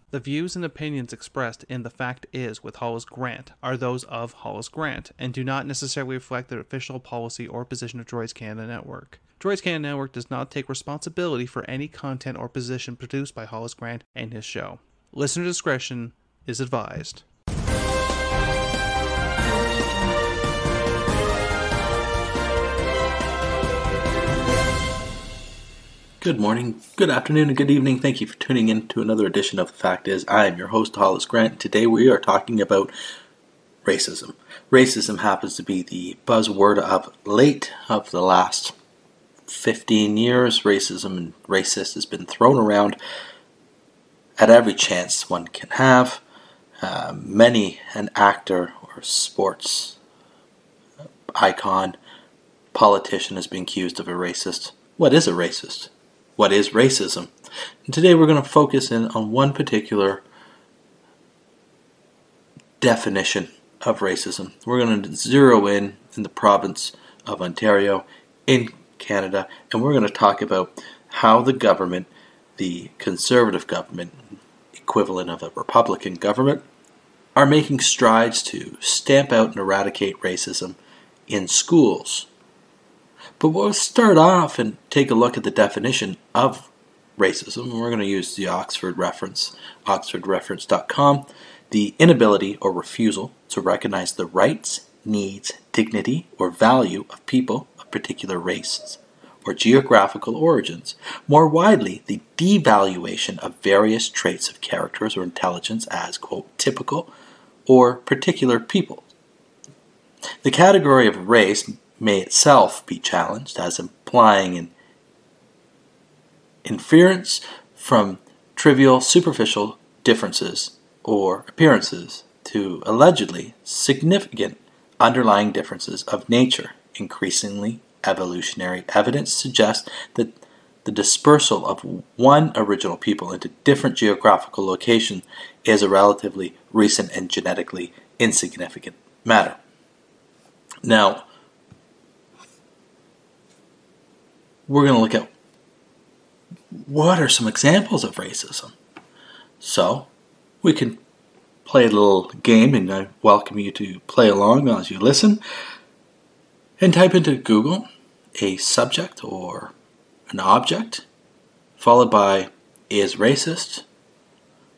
The views and opinions expressed in The Fact Is with Hollis Grant are those of Hollis Grant and do not necessarily reflect the official policy or position of Droids Canada Network. Droids Canada Network does not take responsibility for any content or position produced by Hollis Grant and his show. Listener discretion is advised. Good morning, good afternoon, and good evening. Thank you for tuning in to another edition of The Fact Is. I am your host, Hollis Grant. Today we are talking about racism. Racism happens to be the buzzword of late of the last 15 years. Racism and racist has been thrown around at every chance one can have. Many an actor or sports icon, politician has been accused of a racist. What is a racist? What is racism? And today we're going to focus in on one particular definition of racism. We're going to zero in the province of Ontario in Canada, and we're going to talk about how the government, the Conservative government, equivalent of a Republican government, are making strides to stamp out and eradicate racism in schools. But we'll start off and take a look at the definition of racism. We're going to use the Oxford reference, oxfordreference.com. The inability or refusal to recognize the rights, needs, dignity, or value of people of particular races or geographical origins. More widely, the devaluation of various traits of characters or intelligence as, quote, typical or particular people. The category of race may itself be challenged as implying an inference from trivial, superficial differences or appearances to allegedly significant underlying differences of nature. Increasingly, evolutionary evidence suggests that the dispersal of one original people into different geographical locations is a relatively recent and genetically insignificant matter. Now, we're going to look at what are some examples of racism. So, we can play a little game, and I welcome you to play along as you listen. And type into Google a subject or an object, followed by is racist.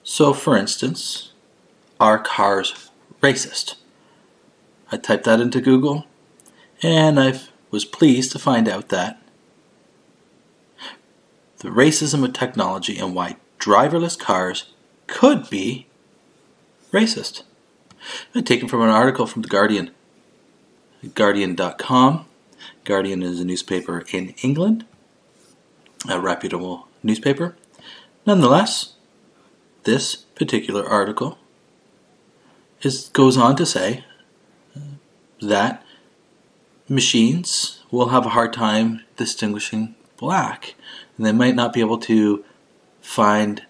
So, for instance, are cars racist? I typed that into Google, and I was pleased to find out that the racism of technology and why driverless cars could be racist. I'm taken from an article from The Guardian, Guardian.com. Guardian is a newspaper in England, a reputable newspaper. Nonetheless, this particular article goes on to say that machines will have a hard time distinguishing black, and they might not be able to find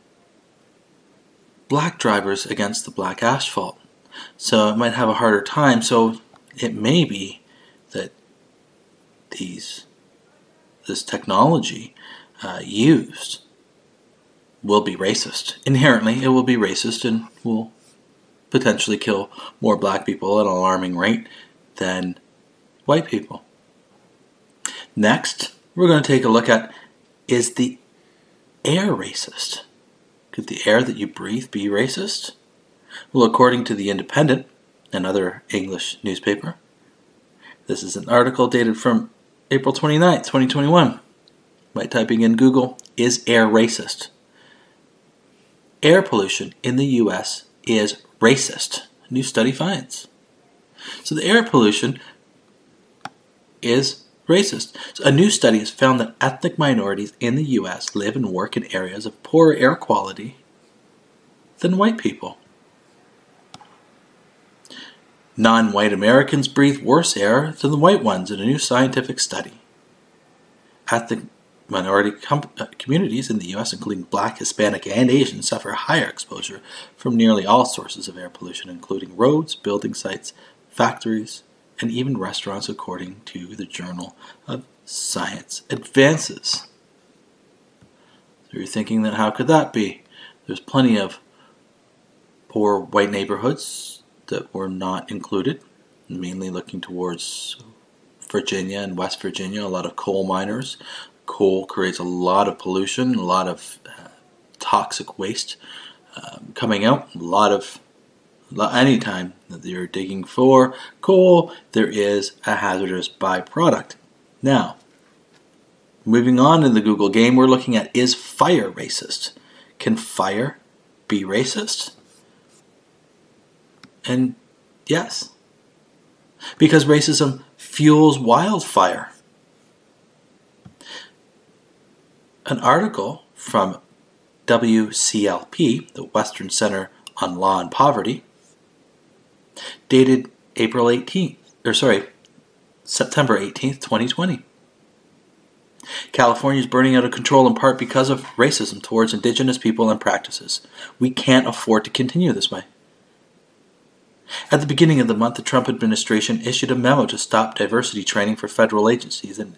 black drivers against the black asphalt. So it might have a harder time. So it may be that this technology used will be racist. Inherently, it will be racist and will potentially kill more black people at an alarming rate than white people. Next, we're going to take a look at, is the air racist? Could the air that you breathe be racist? Well, according to The Independent, another English newspaper, this is an article dated from April 29th, 2021. By typing in Google, is air racist? Air pollution in the U.S. is racist, a new study finds. So the air pollution is racist. So a new study has found that ethnic minorities in the U.S. live and work in areas of poorer air quality than white people. Non-white Americans breathe worse air than the white ones in a new scientific study. Ethnic minority communities in the U.S., including Black, Hispanic, and Asian, suffer higher exposure from nearly all sources of air pollution, including roads, building sites, factories, and even restaurants, according to the Journal of Science Advances. So you're thinking that how could that be? There's plenty of poor white neighborhoods that were not included, mainly looking towards Virginia and West Virginia, a lot of coal miners. Coal creates a lot of pollution, a lot of toxic waste coming out. Anytime that you're digging for coal, there is a hazardous byproduct. Now, moving on in the Google game, we're looking at, is fire racist? Can fire be racist? And yes, because racism fuels wildfire. An article from WCLP, the Western Center on Law and Poverty, dated September 18th, 2020. California is burning out of control in part because of racism towards indigenous people and practices. We can't afford to continue this way. At the beginning of the month, the Trump administration issued a memo to stop diversity training for federal agencies, and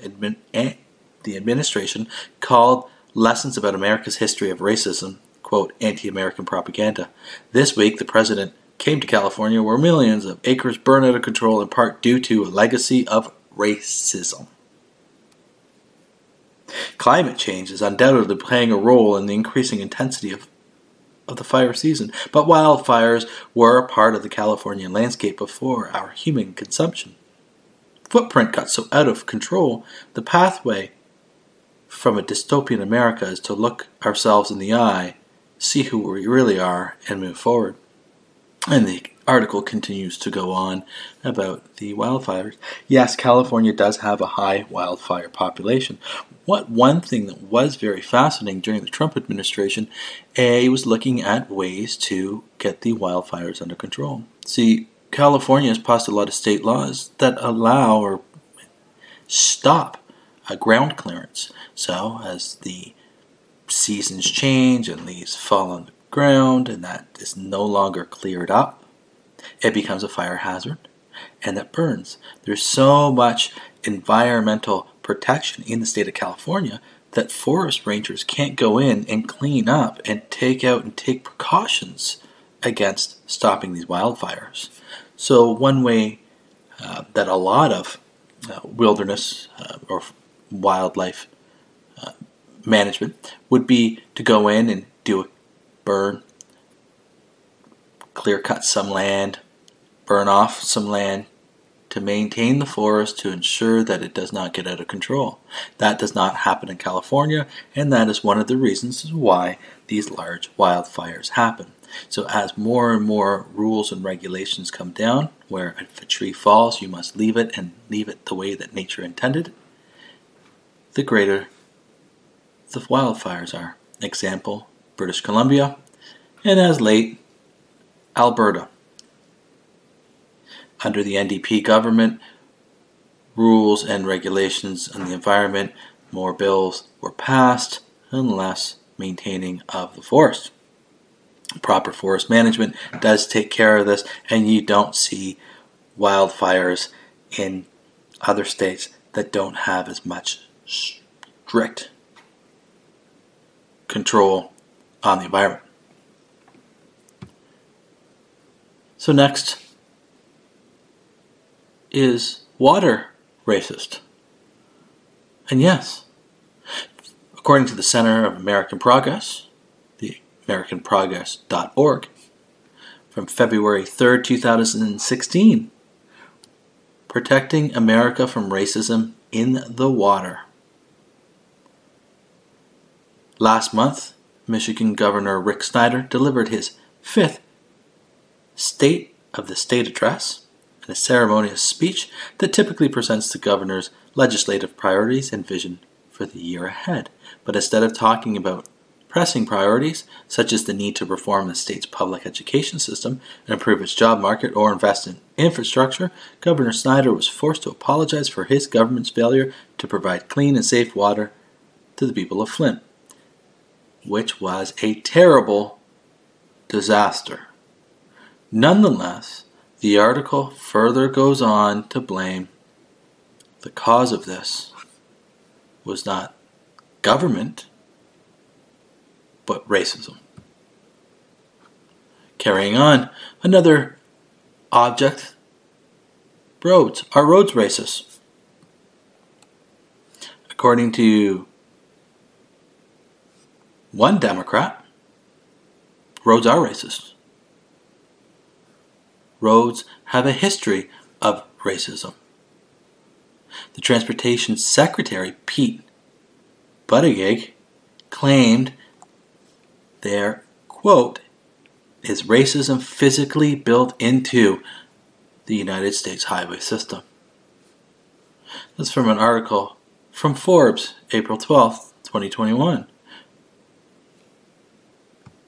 the administration called lessons about America's history of racism, quote, anti-American propaganda. This week, the president came to California where millions of acres burn out of control in part due to a legacy of racism. Climate change is undoubtedly playing a role in the increasing intensity of the fire season, but wildfires were a part of the Californian landscape before our human consumption. Footprint got so out of control, the pathway from a dystopian America is to look ourselves in the eye, see who we really are, and move forward. And the article continues to go on about the wildfires. Yes, California does have a high wildfire population. One thing that was very fascinating during the Trump administration, he was looking at ways to get the wildfires under control. See, California has passed a lot of state laws that allow or stop ground clearance. So as the seasons change and leaves fall on the ground and that is no longer cleared up, it becomes a fire hazard and it burns. There's so much environmental protection in the state of California that forest rangers can't go in and clean up and take out and take precautions against stopping these wildfires. So one way that a lot of wilderness or wildlife management would be to go in and do a burn, clear cut some land, burn off some land to maintain the forest to ensure that it does not get out of control. That does not happen in California, and that is one of the reasons why these large wildfires happen. So as more and more rules and regulations come down, where if a tree falls, you must leave it and leave it the way that nature intended, the greater the wildfires are. Example, British Columbia, and as late, Alberta. Under the NDP government, rules and regulations on the environment, more bills were passed and less maintaining of the forest. Proper forest management does take care of this, and you don't see wildfires in other states that don't have as much strict control on the environment. So next, is water racist? And yes, according to the Center of American Progress, the AmericanProgress.org, from February 3rd, 2016, Protecting America from Racism in the Water. Last month, Michigan Governor Rick Snyder delivered his 5th State of the State address, in a ceremonious speech that typically presents the governor's legislative priorities and vision for the year ahead. But instead of talking about pressing priorities, such as the need to reform the state's public education system and improve its job market or invest in infrastructure, Governor Snyder was forced to apologize for his government's failure to provide clean and safe water to the people of Flint, which was a terrible disaster. Nonetheless, the article further goes on to blame the cause of this was not government, but racism. Carrying on, another object, roads. Are roads racist? According to one Democrat, roads are racist. Roads have a history of racism. The Transportation Secretary, Pete Buttigieg, claimed there, quote, is racism physically built into the United States highway system. That's from an article from Forbes, April 12th, 2021.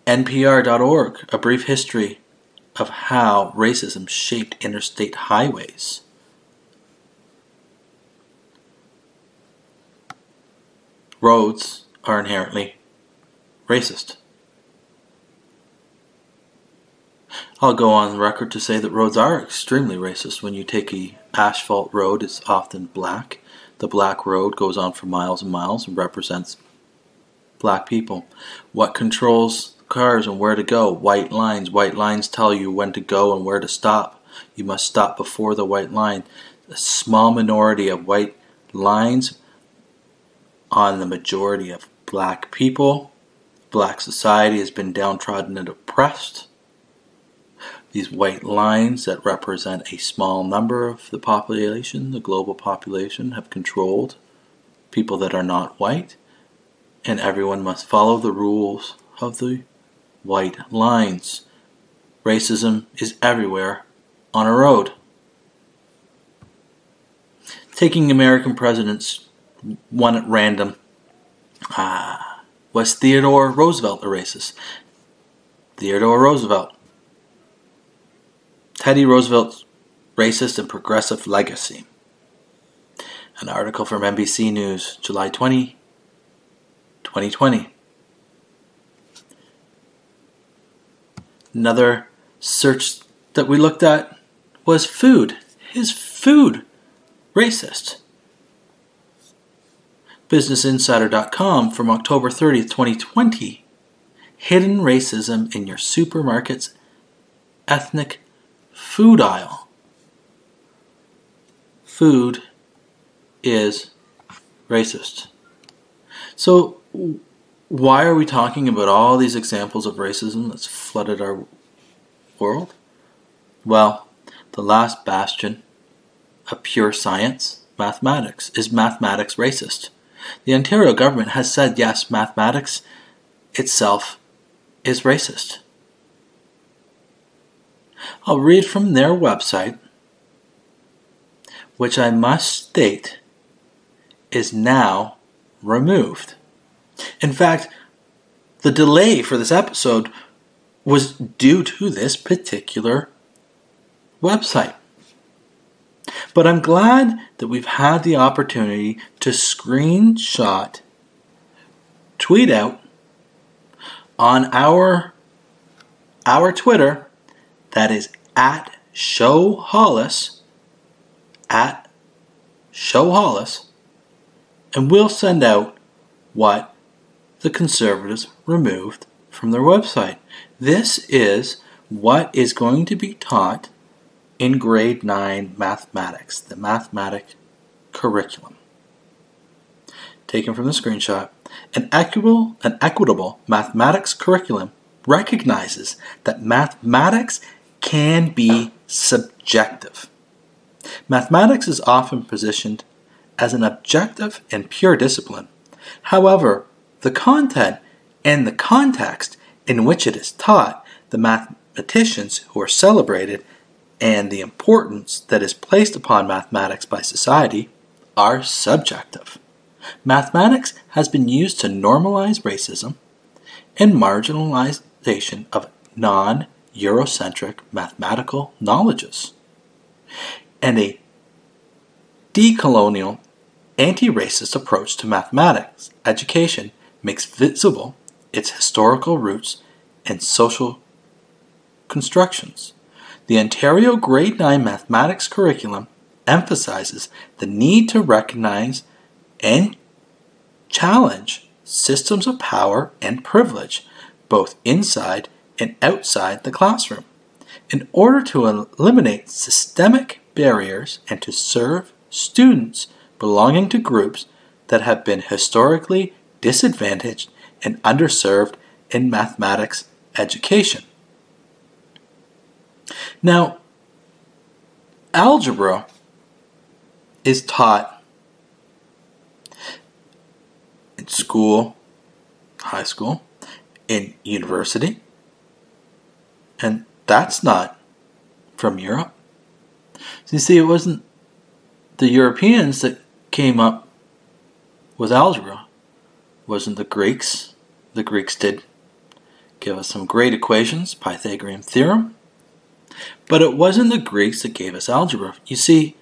NPR.org, a brief history of how racism shaped interstate highways. Roads are inherently racist. I'll go on record to say that roads are extremely racist. When you take an asphalt road, it's often black. The black road goes on for miles and miles and represents black people. What controls cars and where to go? White lines. White lines tell you when to go and where to stop. You must stop before the white line. A small minority of white lines on the majority of black people. Black society has been downtrodden and oppressed. These white lines that represent a small number of the population, the global population, have controlled people that are not white, and everyone must follow the rules of the white lines. Racism is everywhere on a road. Taking American presidents, one at random, was Theodore Roosevelt a racist? Theodore Roosevelt. Teddy Roosevelt's racist and progressive legacy. An article from NBC News, July 20, 2020. Another search that we looked at was food. Is food racist? BusinessInsider.com from October 30th, 2020. Hidden racism in your supermarket's ethnic food aisle. Food is racist. So why are we talking about all these examples of racism that's flooded our world? Well, the last bastion of pure science, mathematics. Is mathematics racist? The Ontario government has said yes, mathematics itself is racist. I'll read from their website, which I must state is now removed. In fact, the delay for this episode was due to this particular website. But I'm glad that we've had the opportunity to screenshot, tweet out on our Twitter, that is at Show Hollis, and we'll send out what the Conservatives removed from their website. This is what is going to be taught in grade 9 mathematics, the mathematic curriculum. Taken from the screenshot, an equitable mathematics curriculum recognizes that mathematics can be subjective. Mathematics is often positioned as an objective and pure discipline. However, the content and the context in which it is taught, the mathematicians who are celebrated, and the importance that is placed upon mathematics by society are subjective. Mathematics has been used to normalize racism and marginalization of non-Eurocentric mathematical knowledges. And a decolonial, anti-racist approach to mathematics education makes visible its historical roots and social constructions. The Ontario Grade 9 Mathematics curriculum emphasizes the need to recognize and challenge systems of power and privilege, both inside and outside the classroom, in order to eliminate systemic barriers and to serve students belonging to groups that have been historically disadvantaged and underserved in mathematics education. Now, algebra is taught in school, high school, in university, and that's not from Europe. So you see, it wasn't the Europeans that came up with algebra. It wasn't the Greeks. The Greeks did give us some great equations, Pythagorean theorem, but it wasn't the Greeks that gave us algebra. You see,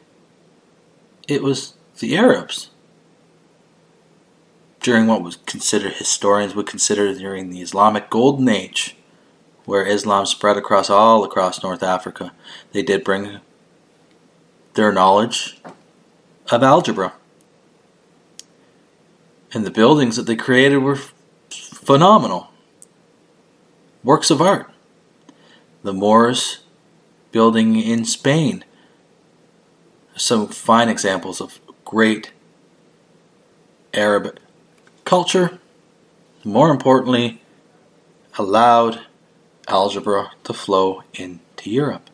it was the Arabs. During what was considered, historians would consider during the Islamic Golden Age, where Islam spread all across North Africa, they did bring their knowledge of algebra. And the buildings that they created were phenomenal. Works of art. The Moors building in Spain. Some fine examples of great Arab culture. More importantly, allowed algebra to flow into Europe.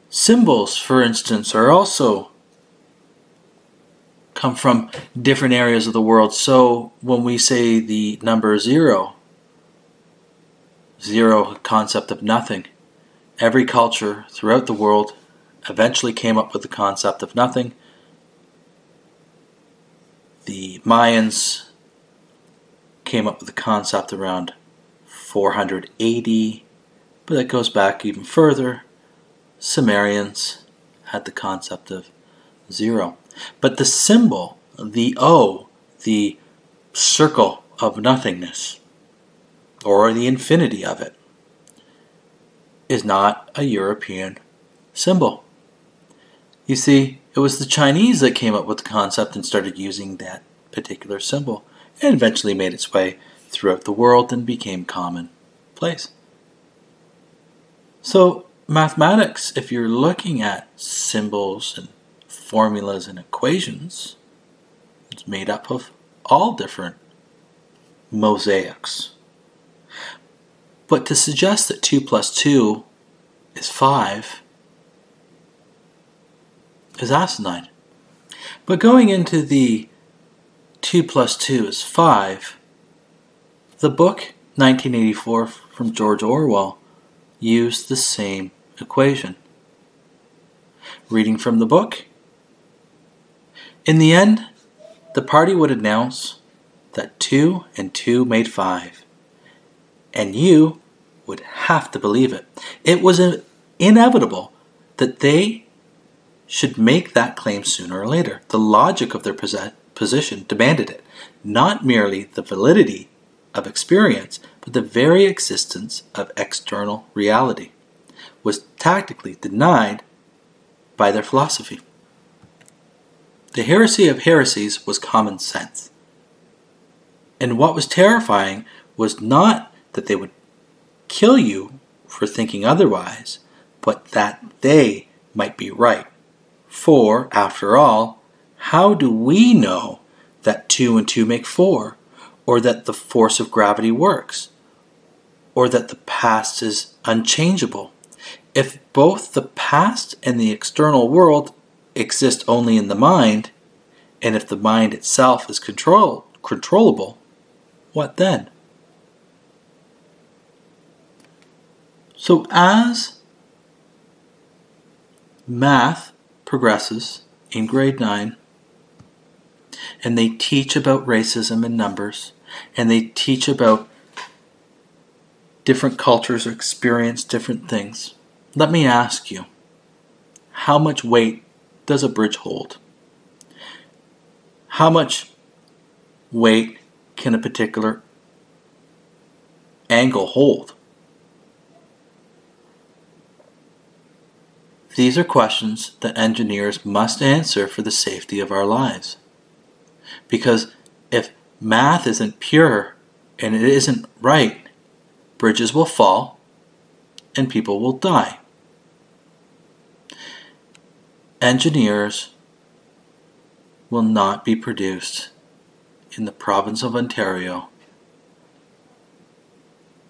Symbols, for instance, are also come from different areas of the world. So when we say the number zero concept of nothing, every culture throughout the world eventually came up with the concept of nothing. The Mayans came up with the concept around 480, but that goes back even further. Sumerians had the concept of zero. But the symbol, the O, the circle of nothingness, or the infinity of it, is not a European symbol. You see, it was the Chinese that came up with the concept and started using that particular symbol, and eventually made its way throughout the world and became commonplace. So mathematics, if you're looking at symbols and formulas and equations, it's made up of all different mosaics. But to suggest that 2 plus 2 is 5 is asinine. But going into the 2 plus 2 is 5, the book 1984 from George Orwell used the same equation. Reading from the book, in the end, the party would announce that 2 and 2 made 5, and you would have to believe it. It was inevitable that they should make that claim sooner or later. The logic of their position demanded it, not merely the validity of experience, but the very existence of external reality was tactically denied by their philosophy. The heresy of heresies was common sense. And what was terrifying was not that they would kill you for thinking otherwise, but that they might be right. For, after all, how do we know that 2 and 2 make 4, or that the force of gravity works, or that the past is unchangeable, if both the past and the external world exist only in the mind, and if the mind itself is controllable, what then? So as math progresses in grade 9, and they teach about racism in numbers, and they teach about different cultures experience different things, let me ask you, how much weight does a bridge hold? How much weight can a particular angle hold? These are questions that engineers must answer for the safety of our lives. Because if math isn't pure and it isn't right, bridges will fall and people will die. Engineers will not be produced in the province of Ontario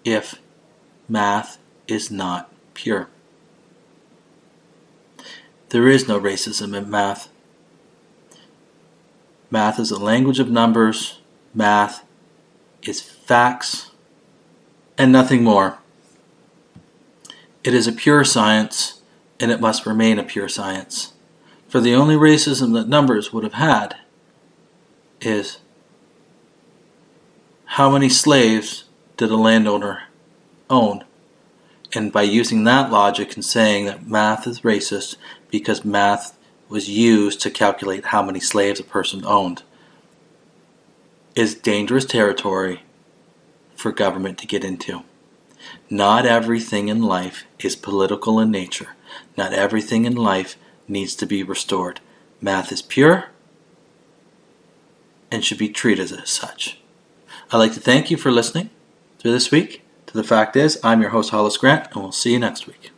if math is not pure. There is no racism in math. Math is a language of numbers. Math is facts and nothing more. It is a pure science, and it must remain a pure science. For the only racism that numbers would have had is how many slaves did a landowner own? And by using that logic and saying that math is racist because math was used to calculate how many slaves a person owned, is dangerous territory for government to get into. Not everything in life is political in nature. Not everything in life needs to be restored. Math is pure and should be treated as such. I'd like to thank you for listening to this week. To The Fact Is, I'm your host, Hollis Grant, and we'll see you next week.